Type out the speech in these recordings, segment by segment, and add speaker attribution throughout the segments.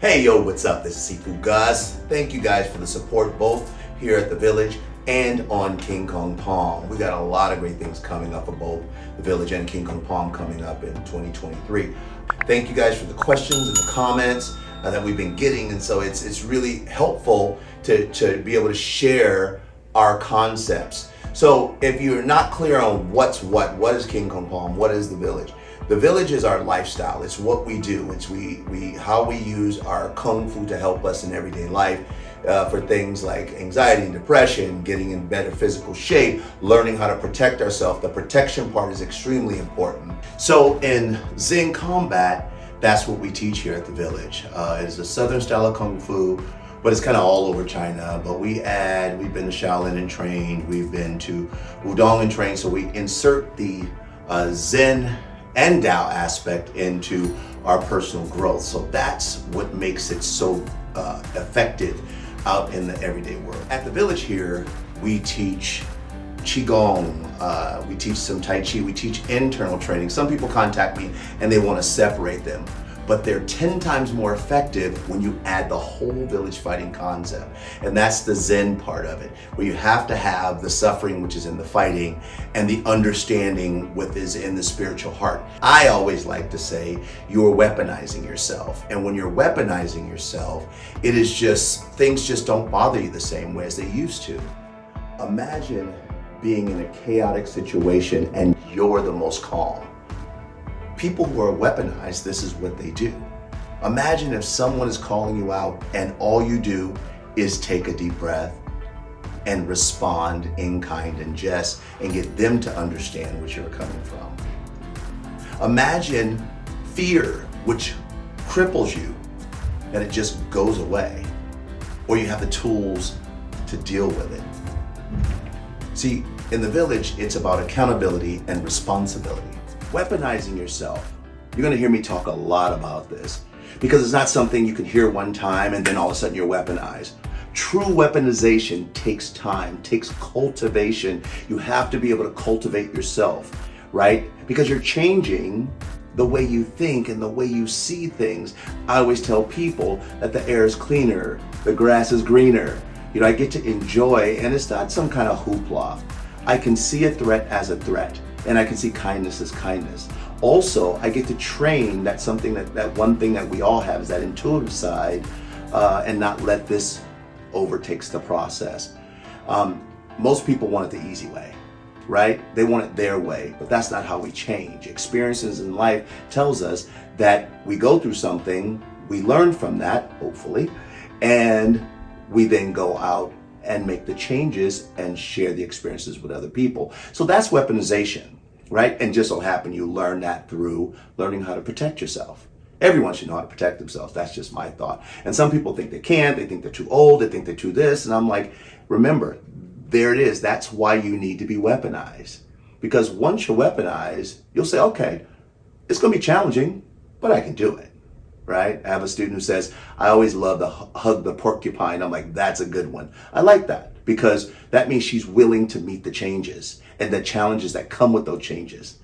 Speaker 1: Hey, yo, what's up? This is Sifu Gus. Thank you guys for the support both here at the Village and on King Kong Palm. We got a lot of great things coming up for both the Village and King Kong Palm coming up in 2023. Thank you guys for the questions and the comments that we've been getting, and so it's really helpful to be able to share our concepts. So if you're not clear on what is King Kong Palm, what is the Village? The Village is our lifestyle. It's what we do. It's how we use our Kung Fu to help us in everyday life for things like anxiety and depression, getting in better physical shape, learning how to protect ourselves. The protection part is extremely important. So in Zen Combat, that's what we teach here at the Village. It's a Southern style of Kung Fu, but it's kind of all over China. But we've been to Shaolin and trained, we've been to Wudong and trained, so we insert the Zen and Tao aspect into our personal growth. So that's what makes it so effective out in the everyday world. At the Village here, we teach Qigong, we teach some Tai Chi, we teach internal training. Some people contact me and they want to separate them, but they're 10 times more effective when you add the whole village fighting concept. And that's the Zen part of it, where you have to have the suffering, which is in the fighting, and the understanding, what is in the spiritual heart. I always like to say you're weaponizing yourself. And when you're weaponizing yourself, it is just, things just don't bother you the same way as they used to. Imagine being in a chaotic situation and you're the most calm. People who are weaponized, this is what they do. Imagine if someone is calling you out and all you do is take a deep breath and respond in kind and jest and get them to understand what you're coming from. Imagine fear, which cripples you, that it just goes away, or you have the tools to deal with it. See, in the Village, it's about accountability and responsibility. Weaponizing yourself. You're gonna hear me talk a lot about this because it's not something you can hear one time and then all of a sudden you're weaponized. True weaponization takes time, takes cultivation. You have to be able to cultivate yourself, right? Because you're changing the way you think and the way you see things. I always tell people that the air is cleaner, the grass is greener. You know, I get to enjoy, and it's not some kind of hoopla. I can see a threat as a threat, and I can see kindness as kindness. Also, I get to train that one thing that we all have is that intuitive side, and not let this overtakes the process. Most people want it the easy way, right? They want it their way, but that's not how we change. Experiences in life tells us that we go through something, we learn from that, hopefully, and we then go out and make the changes and share the experiences with other people. So that's weaponization, right? And just so happen you learn that through learning how to protect yourself. Everyone should know how to protect themselves. That's just my thought. And some people think they can't, they think they're too old, they think they're too this, and I'm like, remember, there it is. That's why you need to be weaponized. Because once you're weaponized, you'll say, okay, it's gonna be challenging, but I can do it. Right? I have a student who says, I always love to hug the porcupine. I'm like, that's a good one. I like that because that means she's willing to meet the changes and the challenges that come with those changes.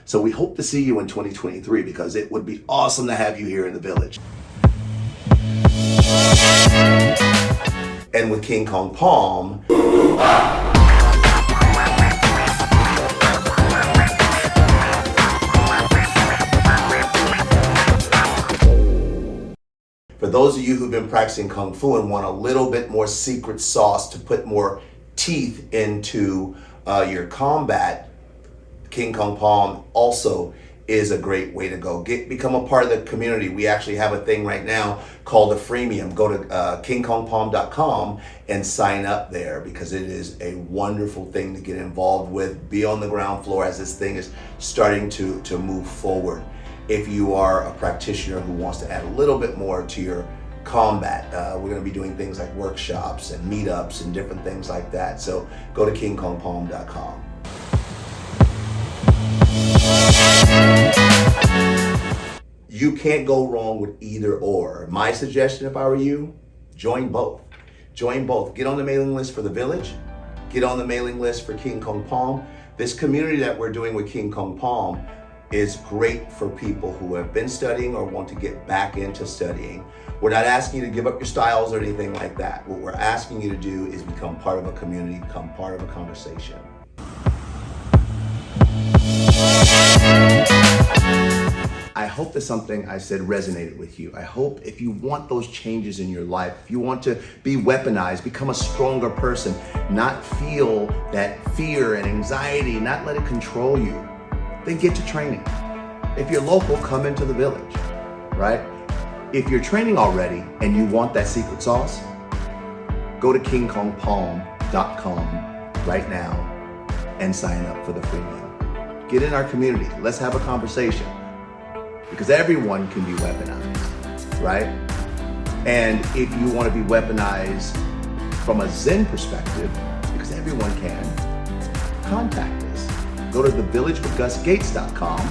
Speaker 1: So we hope to see you in 2023 because it would be awesome to have you here in the Village. And with King Kong Palm, for those of you who've been practicing Kung Fu and want a little bit more secret sauce to put more teeth into your combat, King Kong Palm also is a great way to go. Become a part of the community. We actually have a thing right now called a freemium. Go to kingkongpalm.com and sign up there because it is a wonderful thing to get involved with. Be on the ground floor as this thing is starting to move forward. If you are a practitioner who wants to add a little bit more to your combat, we're going to be doing things like workshops and meetups and different things like that. So go to kingkongpalm.com. You can't go wrong with either or. My suggestion, if I were you, join both. Join both. Get on the mailing list for the Village. Get on the mailing list for King Kong Palm. This community that we're doing with King Kong Palm, is great for people who have been studying or want to get back into studying. We're not asking you to give up your styles or anything like that. What we're asking you to do is become part of a community, become part of a conversation. I hope that something I said resonated with you. I hope if you want those changes in your life, if you want to be weaponized, become a stronger person, not feel that fear and anxiety, not let it control you, then get to training. If you're local, come into the village, right? If you're training already and you want that secret sauce, go to kingkongpalm.com right now and sign up for the freemium. Get in our community. Let's have a conversation. Because everyone can be weaponized, right? And if you want to be weaponized from a Zen perspective, because everyone can, contact us. Go to thevillagewithgusgates.com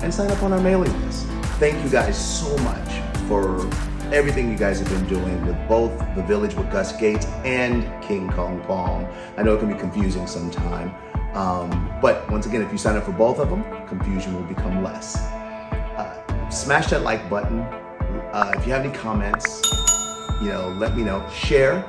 Speaker 1: and sign up on our mailing list. Thank you guys so much for everything you guys have been doing with both The Village with Gus Gates and King Kong Palm. I know it can be confusing sometime, but once again, if you sign up for both of them, confusion will become less. Smash that like button. If you have any comments, let me know. Share.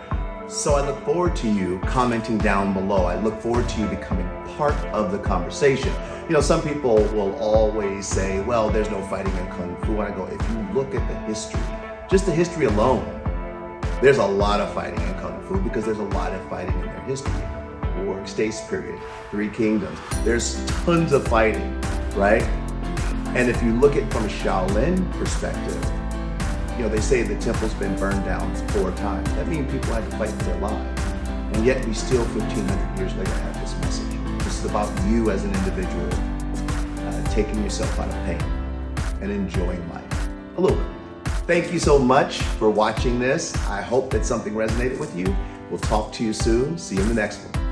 Speaker 1: So I look forward to you commenting down below. I look forward to you becoming part of the conversation. Some people will always say, well, there's no fighting in Kung Fu. And I go, if you look at the history, just the history alone, there's a lot of fighting in Kung Fu because there's a lot of fighting in their history. Warwick States period, Three Kingdoms. There's tons of fighting, right? And if you look at it from a Shaolin perspective, they say the temple's been burned down 4 times. That means people had to fight for their lives. And yet we still 1,500 years later have this message. This is about you as an individual taking yourself out of pain and enjoying life. Hello. Thank you so much for watching this. I hope that something resonated with you. We'll talk to you soon. See you in the next one.